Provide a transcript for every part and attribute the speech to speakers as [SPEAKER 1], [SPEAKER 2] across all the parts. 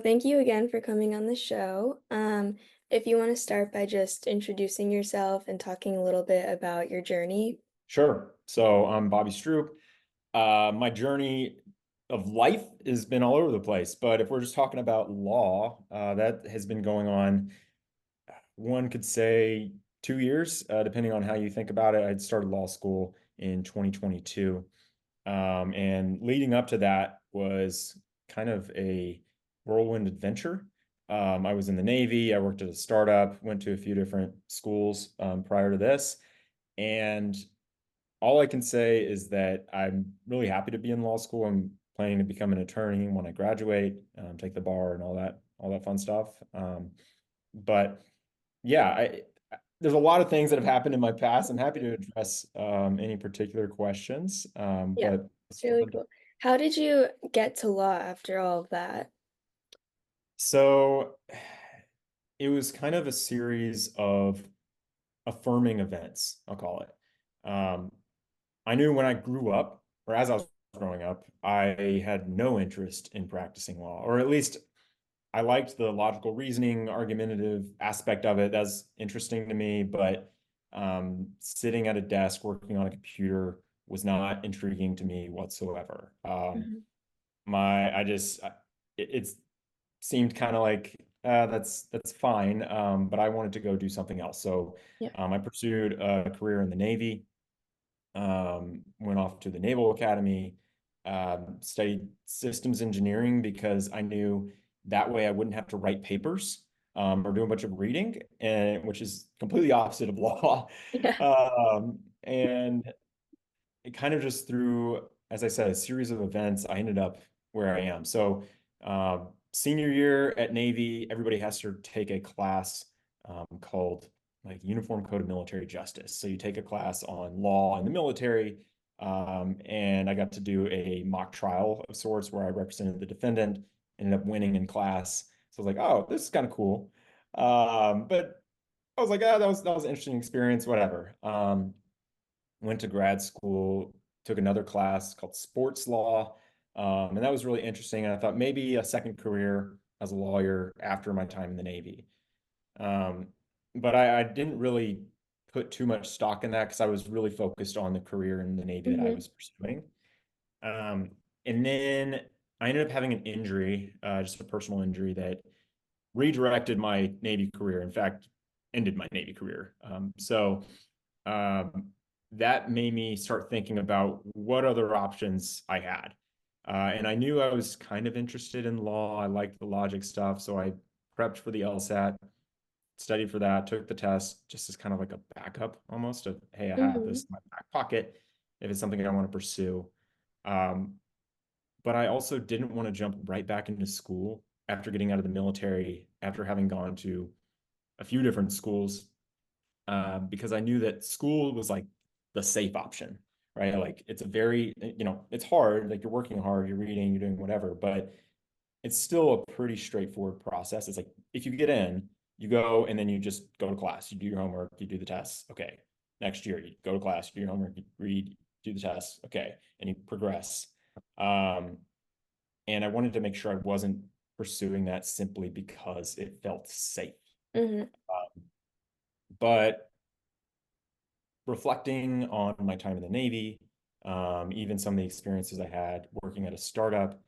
[SPEAKER 1] thank you again for coming on the show. If you want to start by just introducing yourself and talking a little bit about your journey.
[SPEAKER 2] Sure. So I'm Bobby Stroup. My journey of life has been all over the place, but if we're just talking about law, that has been going on, one could say 2 years, depending on how you think about it. I'd started law school in 2022. And leading up to that was kind of a whirlwind adventure. I was in the Navy, I worked at a startup, went to a few different schools prior to this. And all I can say is that I'm really happy to be in law school. I'm planning to become an attorney when I graduate, take the bar and all that fun stuff. But yeah, there's a lot of things that have happened in my past. I'm happy to address any particular questions.
[SPEAKER 1] Yeah,
[SPEAKER 2] But
[SPEAKER 1] it's really cool. How did you get to law after all of that?
[SPEAKER 2] so it was kind of a series of affirming events, I'll call it. I knew when I grew up, or as I was growing up, I had no interest in practicing law, or at least I liked the logical reasoning, argumentative aspect of it. That's interesting to me, but sitting at a desk working on a computer was not intriguing to me whatsoever.
[SPEAKER 1] Mhm.
[SPEAKER 2] It seemed kind of like that's fine, but I wanted to go do something else. So
[SPEAKER 1] Yeah.
[SPEAKER 2] I pursued a career in the Navy, went off to the Naval Academy, studied systems engineering because I knew that way I wouldn't have to write papers or do a bunch of reading, and which is completely opposite of law.
[SPEAKER 1] Yeah.
[SPEAKER 2] And it kind of just through, as I said, a series of events, I ended up where I am. So, senior year at Navy, everybody has to take a class called like Uniform Code of Military Justice. So you take a class on law in the military, and I got to do a mock trial of sorts where I represented the defendant, ended up winning in class. So I was like, oh, this is kind of cool. But I was like, that was an interesting experience, whatever. Went to grad school, took another class called sports law. And that was really interesting. And I thought maybe a second career as a lawyer after my time in the Navy. Um, but I didn't really put too much stock in that because I was really focused on the career in the Navy that I
[SPEAKER 1] Hmm.
[SPEAKER 2] was pursuing. Um, and then I ended up having an injury, just a personal injury that redirected my Navy career. In fact, ended my Navy career. Um, that made me start thinking about what other options I had. And I knew I was kind of interested in law. I liked the logic stuff. So I prepped for the LSAT, studied for that, took the test just as kind of like a backup almost of, hey, I have this
[SPEAKER 1] Hmm.
[SPEAKER 2] in my back pocket if it's something I want to pursue. Um, but I also didn't want to jump right back into school after getting out of the military, after having gone to a few different schools, because I knew that school was like the safe option, right? Like it's a very, it's hard, like you're working hard, you're reading, you're doing whatever, but it's still a pretty straightforward process. It's like if you get in, you go and then you just go to class, you do your homework, you do the tests. Okay. Next year, you go to class, you do your homework, you read, do the tests. Okay. And you progress. Um, and I wanted to make sure I wasn't pursuing that simply because it felt safe.
[SPEAKER 1] Hmm.
[SPEAKER 2] Um, but reflecting on my time in the Navy, even some of the experiences I had working at a startup,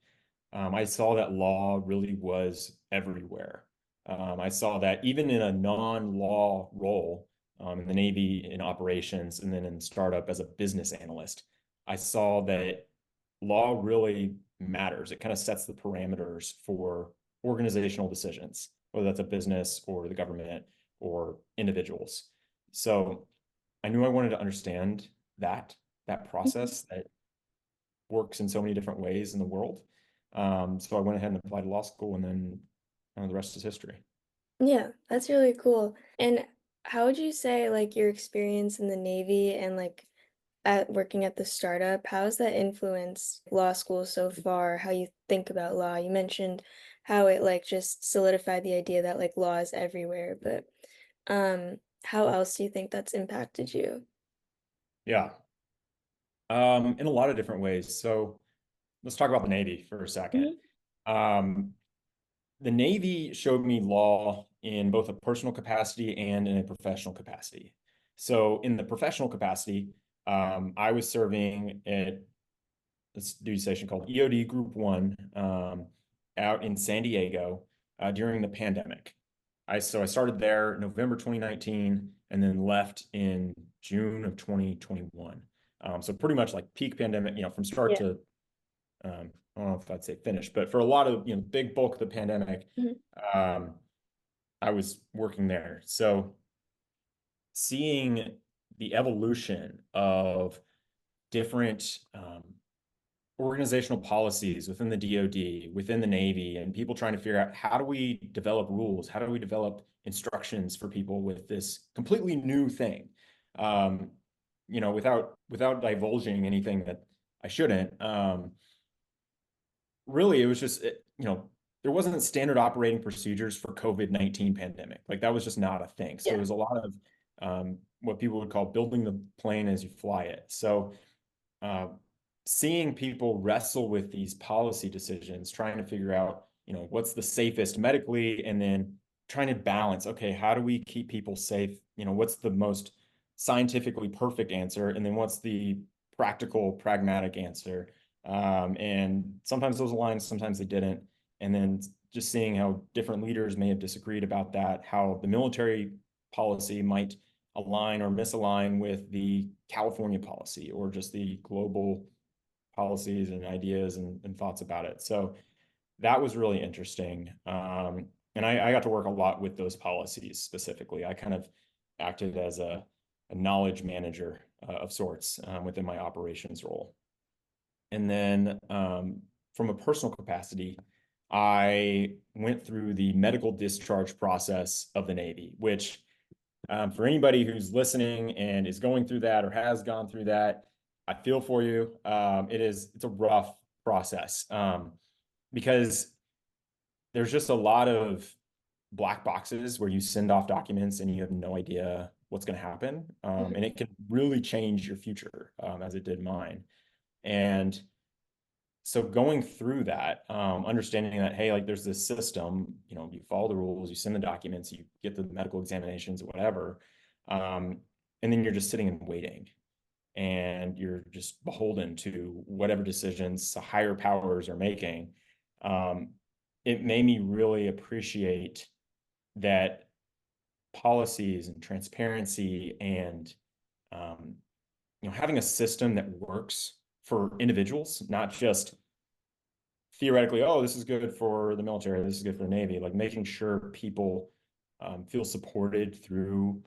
[SPEAKER 2] I saw that law really was everywhere. I saw that even in a non-law role in the Navy in operations and then in startup as a business analyst, I saw that law really matters. It kind of sets the parameters for organizational decisions, whether that's a business or the government or individuals. So I knew I wanted to understand that process that works in so many different ways in the world. So I went ahead and applied to law school, and then the rest is history.
[SPEAKER 1] Yeah, that's really cool. And how would you say like your experience in the Navy and like at working at the startup, how has that influenced law school so far? How you think about law? You mentioned how it like just solidified the idea that like law is everywhere, but how else do you think that's impacted you?
[SPEAKER 2] Yeah, in a lot of different ways. So let's talk about the Navy for a second.
[SPEAKER 1] Hmm.
[SPEAKER 2] Um, the Navy showed me law in both a personal capacity and in a professional capacity. So in the professional capacity, I was serving at this duty station called EOD Group 1 out in San Diego during the pandemic. I started there November 2019 and then left in June of 2021. So pretty much like peak pandemic, from start
[SPEAKER 1] Yeah.
[SPEAKER 2] to I don't know if I'd say finish, but for a lot of big bulk of the pandemic,
[SPEAKER 1] Mhm.
[SPEAKER 2] um, I was working there. So seeing the evolution of different organizational policies within the DoD, within the Navy, and people trying to figure out how do we develop rules, how do we develop instructions for people with this completely new thing, without divulging anything that I shouldn't. Really, it was just there wasn't standard operating procedures for COVID-19 pandemic. Like that was just not a thing. So
[SPEAKER 1] Yeah.
[SPEAKER 2] it was a lot of what people would call building the plane as you fly it. So uh, seeing people wrestle with these policy decisions, trying to figure out, what's the safest medically, and then trying to balance, okay, how do we keep people safe? What's the most scientifically perfect answer, and then what's the practical, pragmatic answer? And sometimes those align, sometimes they didn't. And then just seeing how different leaders may have disagreed about that, how the military policy might align or misalign with the California policy or just the global policies and ideas and thoughts about it. So that was really interesting. And I got to work a lot with those policies specifically. I kind of acted as a knowledge manager of sorts within my operations role. And then from a personal capacity, I went through the medical discharge process of the Navy, which for anybody who's listening and is going through that or has gone through that, I feel for you. It's a rough process because there's just a lot of black boxes where you send off documents and you have no idea what's going to happen. And
[SPEAKER 1] Mhm.
[SPEAKER 2] it can really change your future, as it did mine. And so going through that, understanding that, hey, like there's this system, you follow the rules, you send the documents, you get the medical examinations, whatever. Um, and then you're just sitting and waiting and you're just beholden to whatever decisions the higher powers are making. Um, it made me really appreciate that policies and transparency and um, having a system that works for individuals, not just theoretically, oh, this is good for the military, this is good for the Navy, like making sure people feel supported through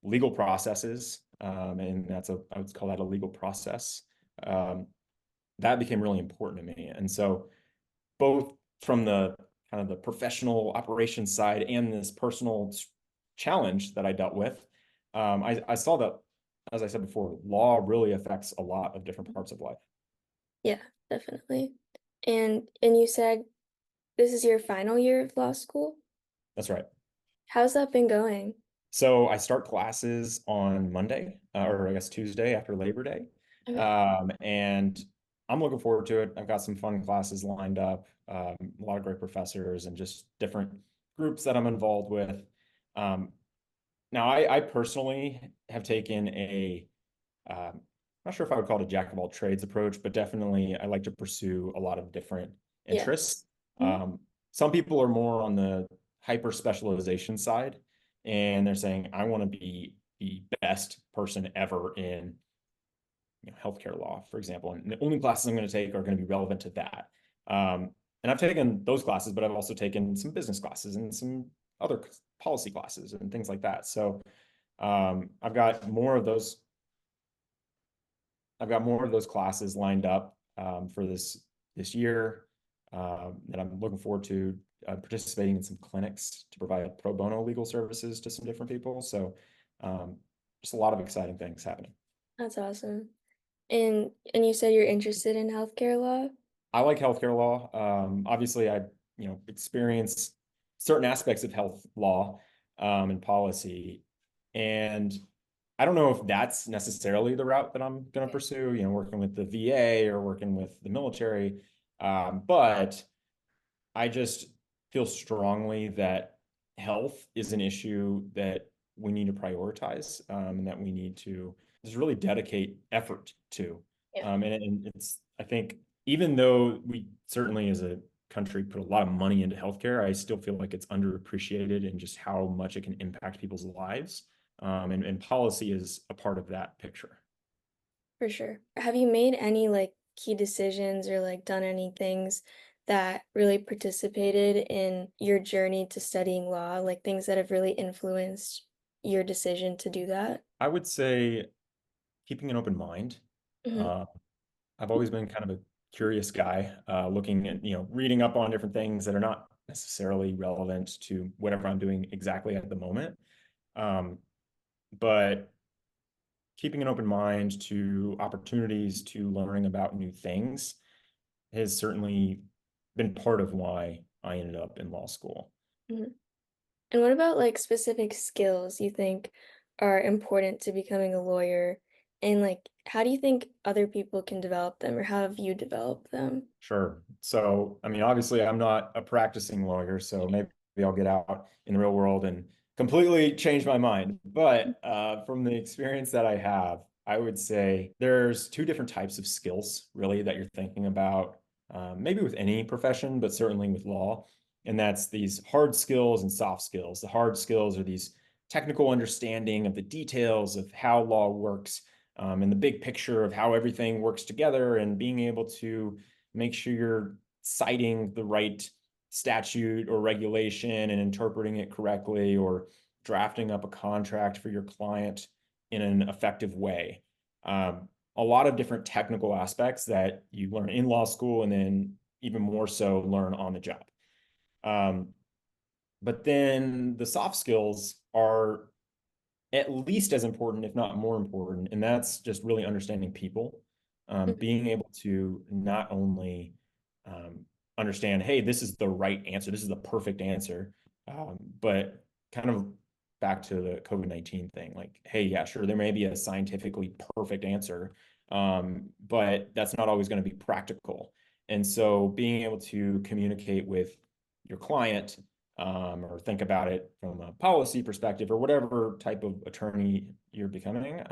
[SPEAKER 2] legal processes. And I would call that a legal process. Um, that became really important to me. And so both from the kind of the professional operations side and this personal challenge that I dealt with, I saw that, as I said before, law really affects a lot of different parts of life.
[SPEAKER 1] Yeah, definitely. And you said this is your final year of law school?
[SPEAKER 2] That's right.
[SPEAKER 1] How's that been going?
[SPEAKER 2] So I start classes on Monday, or I guess Tuesday after Labor Day.
[SPEAKER 1] Okay.
[SPEAKER 2] And I'm looking forward to it. I've got some fun classes lined up, a lot of great professors and just different groups that I'm involved with. Um, Now, I personally have taken I'm not sure if I would call it a jack of all trades approach, but definitely I like to pursue a lot of different
[SPEAKER 1] Yeah.
[SPEAKER 2] interests.
[SPEAKER 1] Mhm.
[SPEAKER 2] Some people are more on the hyper specialization side, and they're saying, I want to be the best person ever in healthcare law, for example. And the only classes I'm going to take are going to be relevant to that. And I've taken those classes, but I've also taken some business classes and some other policy classes and things like that. So I've got more of those. I've got more of those classes lined up for this year that I'm looking forward to participating in some clinics to provide pro bono legal services to some different people. So um, just a lot of exciting things happening.
[SPEAKER 1] That's awesome. And you said you're interested in healthcare law?
[SPEAKER 2] I like healthcare law. Obviously, I experience certain aspects of health law and policy, and I don't know if that's necessarily the route that I'm going to pursue. Working with the VA or working with the military, but I just feel strongly that health is an issue that we need to prioritize, and that we need to just really dedicate effort to.
[SPEAKER 1] Yeah,
[SPEAKER 2] And it's, I think, even though we certainly as a country put a lot of money into healthcare, I still feel like it's underappreciated and just how much it can impact people's lives. And policy is a part of that picture.
[SPEAKER 1] for sure. Have you made any like key decisions or like done any things that really participated in your journey to studying law, like things that have really influenced your decision to do that?
[SPEAKER 2] I would say keeping an open mind.
[SPEAKER 1] Hmm.
[SPEAKER 2] Uh, I've always been kind of a curious guy, looking at, reading up on different things that are not necessarily relevant to whatever I'm doing exactly at the moment. Um, but keeping an open mind to opportunities to learning about new things has certainly been part of why I ended up in law school.
[SPEAKER 1] Hmm. And what about like specific skills you think are important to becoming a lawyer? And like, how do you think other people can develop them, or how have you developed them?
[SPEAKER 2] Sure. So, I mean, obviously, I'm not a practicing lawyer, so maybe I'll get out in the real world and completely change my mind. But from the experience that I have, I would say there's two different types of skills, really, that you're thinking about, maybe with any profession, but certainly with law. And that's these hard skills and soft skills. The hard skills are these technical understanding of the details of how law works, and the big picture of how everything works together, and being able to make sure you're citing the right statute or regulation and interpreting it correctly, or drafting up a contract for your client in an effective way. A lot of different technical aspects that you learn in law school, and then even more so learn on the job. Um, but then the soft skills are at least as important, if not more important. And that's just really understanding people,
[SPEAKER 1] Mhm.
[SPEAKER 2] being able to not only um, understand, hey, this is the right answer, this is the perfect answer, but kind of back to the COVID-19 thing, like, hey, yeah, sure, there may be a scientifically perfect answer, but that's not always going to be practical. And so being able to communicate with your client, or think about it from a policy perspective or whatever type of attorney you're becoming,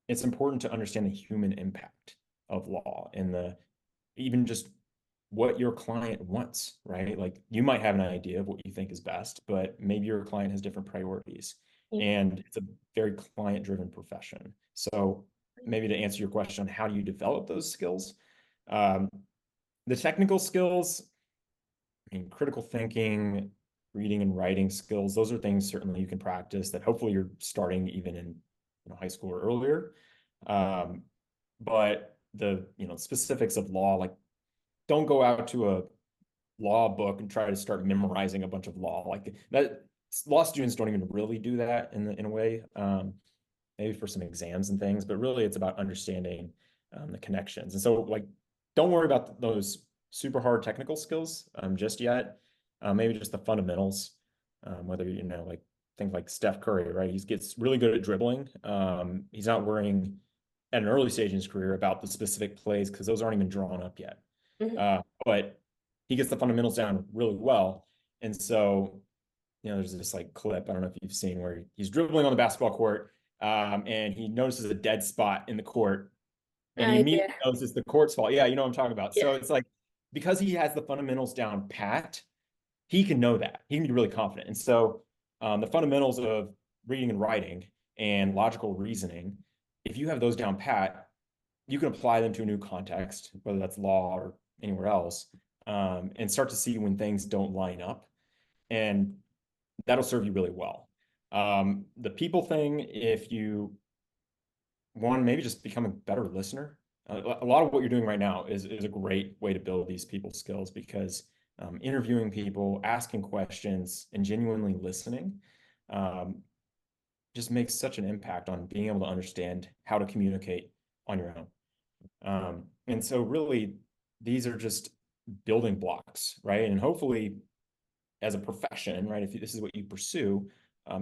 [SPEAKER 2] it's important to understand the human impact of law and the even just what your client wants, right? Like you might have an idea of what you think is best, but maybe your client has different priorities.
[SPEAKER 1] Yeah.
[SPEAKER 2] And it's a very client-driven profession. So maybe to answer your question on how do you develop those skills, um, the technical skills, I mean, critical thinking, reading and writing skills, those are things certainly you can practice that hopefully you're starting even in high school or earlier. Um, but the specifics of law, like don't go out to a law book and try to start memorizing a bunch of law like that. Law students don't even really do that in a way. Maybe for some exams and things, but really it's about understanding the connections. And so, like, don't worry about those super hard technical skills just yet. Maybe just the fundamentals, whether, like things like Steph Curry, right? He gets really good at dribbling. He's not worrying at an early stage in his career about the specific plays because those aren't even drawn up yet.
[SPEAKER 1] Mhm.
[SPEAKER 2] But he gets the fundamentals down really well. And so, there's this like clip, I don't know if you've seen, where he's dribbling on the basketball court, and he notices a dead spot in the court, and he
[SPEAKER 1] I do.
[SPEAKER 2] immediately knows it's the court's fault. Yeah, you know what I'm talking about.
[SPEAKER 1] Yeah.
[SPEAKER 2] So it's like, because he has the fundamentals down pat, he can know that. He can be really confident. And so the fundamentals of reading and writing and logical reasoning, if you have those down pat, you can apply them to a new context, whether that's law or anywhere else, and start to see when things don't line up. And that'll serve you really well. The people thing, if you one, maybe just become a better listener. A lot of what you're doing right now is a great way to build these people skills, because interviewing people, asking questions, and genuinely listening um, just makes such an impact on being able to understand how to communicate on your own. And so really, these are just building blocks, right? And hopefully as a profession, right, if this is what you pursue,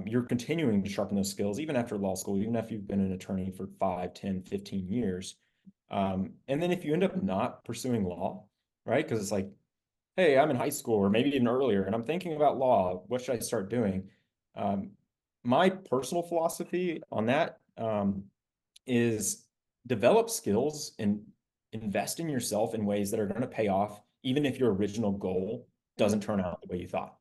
[SPEAKER 2] you're continuing to sharpen those skills even after law school, even if you've been an attorney for 5, 10, 15 years. And then if you end up not pursuing law, right, because it's like hey, I'm in high school or maybe even earlier, and I'm thinking about law. What should I start doing? Um, my personal philosophy on that is develop skills and invest in yourself in ways that are going to pay off, even if your original goal doesn't
[SPEAKER 1] Mhm.
[SPEAKER 2] turn out the way you thought.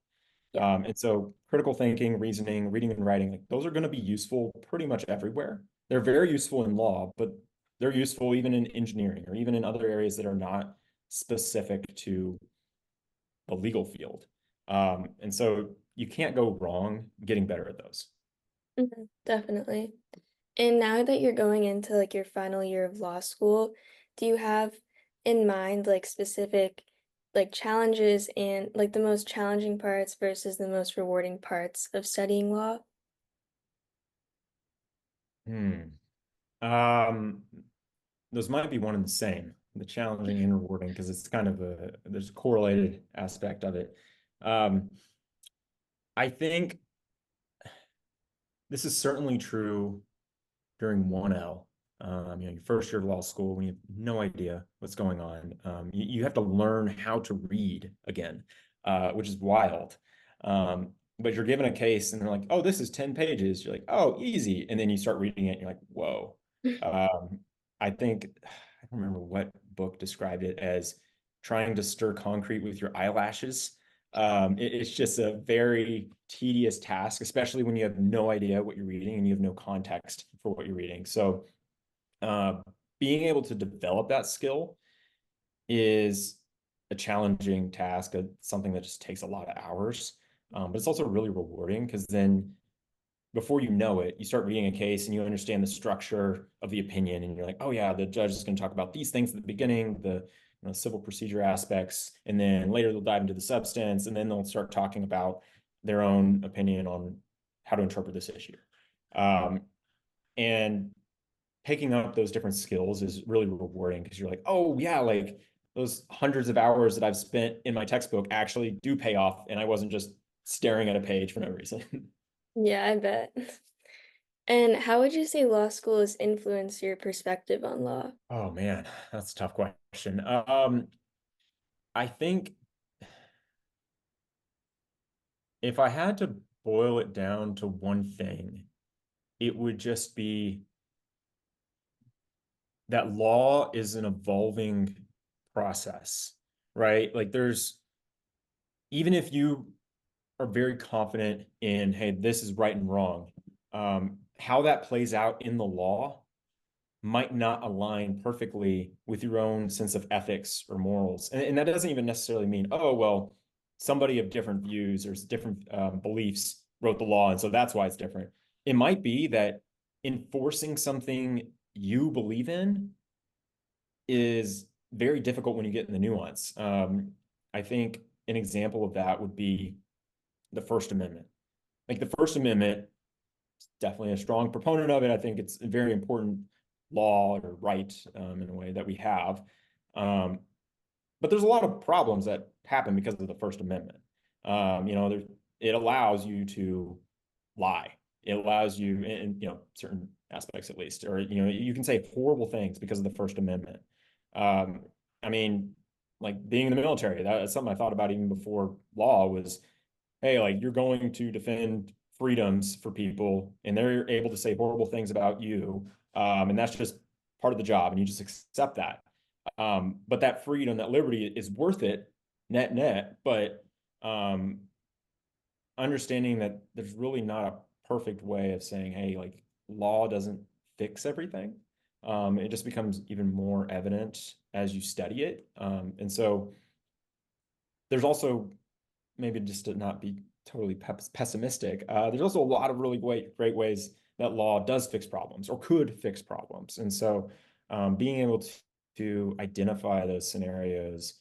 [SPEAKER 1] Yeah.
[SPEAKER 2] And so critical thinking, reasoning, reading and writing, like those are going to be useful pretty much everywhere. They're very useful in law, but they're useful even in engineering or even in other areas that are not specific to the legal field. And so you can't go wrong getting better at those.
[SPEAKER 1] Definitely. And now that you're going into like your final year of law school, do you have in mind like specific like challenges and like the most challenging parts versus the most rewarding parts of studying law?
[SPEAKER 2] Hmm. Um, those might be one and the same, the challenging and rewarding, because it's kind of there's a correlated aspect of it. Um, I think this is certainly true during 1L. Your first year of law school, when you have no idea what's going on, you have to learn how to read again, which is wild. But you're given a case and they're like, oh, this is 10 pages. You're like, oh, easy. And then you start reading it and you're like, whoa. Um, I think, I don't remember what book described it as trying to stir concrete with your eyelashes. It's just a very tedious task, especially when you have no idea what you're reading and you have no context for what you're reading. So, uh, being able to develop that skill is a challenging task, something that just takes a lot of hours. But it's also really rewarding because then before you know it, you start reading a case and you understand the structure of the opinion, and you're like, oh yeah, the judge is going to talk about these things at the beginning, the civil procedure aspects, and then later they'll dive into the substance, and then they'll start talking about their own opinion on how to interpret this issue. Um, and picking up those different skills is really rewarding because you're like, oh yeah, like those hundreds of hours that I've spent in my textbook actually do pay off, and I wasn't just staring at a page for no reason.
[SPEAKER 1] Yeah, I bet. And how would you say law school has influenced your perspective on law?
[SPEAKER 2] Oh man, that's a tough question. I think if I had to boil it down to one thing, it would just be that law is an evolving process, right? Like there's even if you are very confident in, hey, this is right and wrong, how that plays out in the law might not align perfectly with your own sense of ethics or morals. And that doesn't even necessarily mean, oh, well, somebody of different views or different beliefs wrote the law. And so that's why it's different. It might be that enforcing something you believe in is very difficult when you get in the nuance. I think an example of that would be the First Amendment. Like the First Amendment, definitely a strong proponent of it. I think it's a very important law or right in a way that we have. Um, but there's a lot of problems that happen because of the First Amendment. It allows you to lie. It allows you, in certain aspects at least, or you can say horrible things because of the First Amendment. Um, I mean, like being in the military, that's something I thought about even before law was, hey, like you're going to defend freedoms for people and they're able to say horrible things about you. And that's just part of the job and you just accept that. But that freedom, that liberty is worth it net net. But um, understanding that there's really not a perfect way of saying, hey, like law doesn't fix everything. It just becomes even more evident as you study it. And so there's also maybe just to not be totally pessimistic, there's also a lot of really great ways that law does fix problems or could fix problems. And so being able to identify those scenarios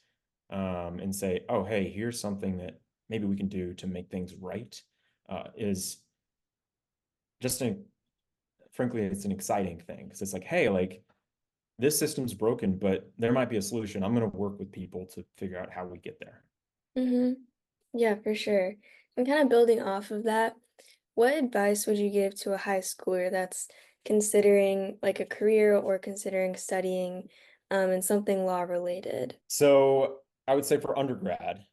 [SPEAKER 2] and say, oh, hey, here's something that maybe we can do to make things right is just frankly, it's an exciting thing because it's like, hey, like this system's broken, but there might be a solution. I'm going to work with people to figure out how we get there.
[SPEAKER 1] Mm-hmm. Yeah, for sure. And kind of building off of that, what advice would you give to a high schooler that's considering like a career or considering studying in something law related?
[SPEAKER 2] So I would say for undergrad,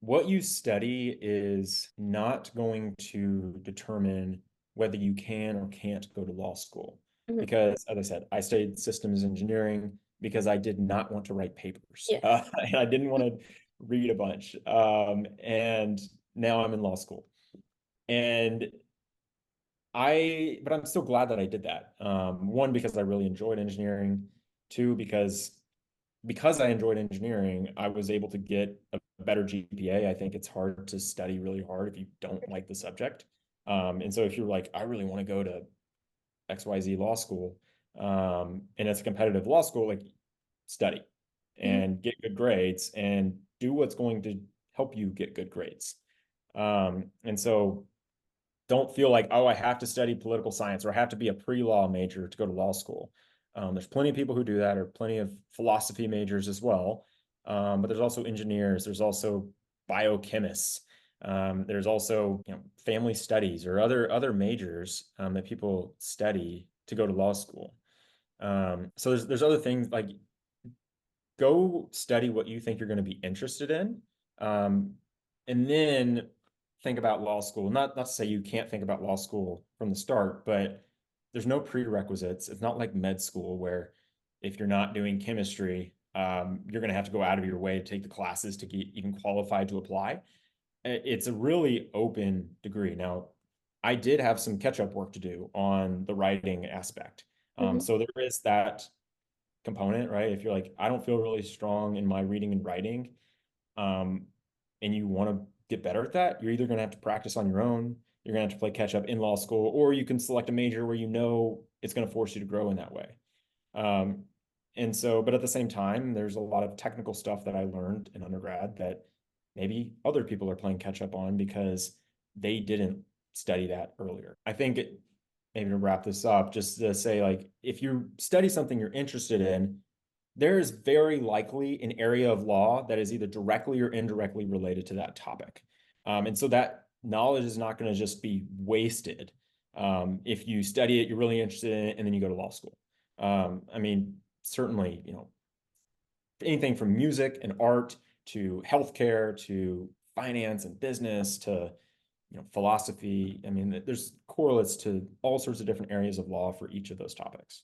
[SPEAKER 2] what you study is not going to determine whether you can or can't go to law school.
[SPEAKER 1] Mhm.
[SPEAKER 2] Because, as I said, I studied systems engineering because I did not want to write papers.
[SPEAKER 1] Yeah.
[SPEAKER 2] And I didn't want to read a bunch. And now I'm in law school. And but I'm still glad that I did that. One, because I really enjoyed engineering. Two, because I enjoyed engineering, I was able to get a better GPA. I think it's hard to study really hard if you don't like the subject. And so if you're like, I really want to go to XYZ law school, and it's a competitive law school, like study
[SPEAKER 1] Mhm.
[SPEAKER 2] and get good grades and do what's going to help you get good grades. And so don't feel like, oh, I have to study political science or I have to be a pre-law major to go to law school. There's plenty of people who do that, or plenty of philosophy majors as well. But there's also engineers, there's also biochemists, there's also family studies or other majors that people study to go to law school. So there's other things like go study what you think you're going to be interested in, um, and then think about law school. Not to say you can't think about law school from the start, but there's no prerequisites. It's not like med school where if you're not doing chemistry, you're going to have to go out of your way to take the classes to get even qualified to apply. It's a really open degree. Now, I did have some catch-up work to do on the writing aspect.
[SPEAKER 1] Mhm.
[SPEAKER 2] So there is that component, right? If you're like, I don't feel really strong in my reading and writing, um, and you want to get better at that, you're either going to have to practice on your own, you're going to have to play catch up in law school, or you can select a major where you know it's going to force you to grow in that way. Um, and so, but at the same time, there's a lot of technical stuff that I learned in undergrad that maybe other people are playing catch up on because they didn't study that earlier. I think maybe to wrap this up, just to say, like, if you study something you're interested in, there is very likely an area of law that is either directly or indirectly related to that topic. And so that knowledge is not going to just be wasted if you study it, you're really interested in it, and then you go to law school. I mean, certainly, anything from music and art to healthcare to finance and business to philosophy. I mean, there's correlates to all sorts of different areas of law for each of those topics.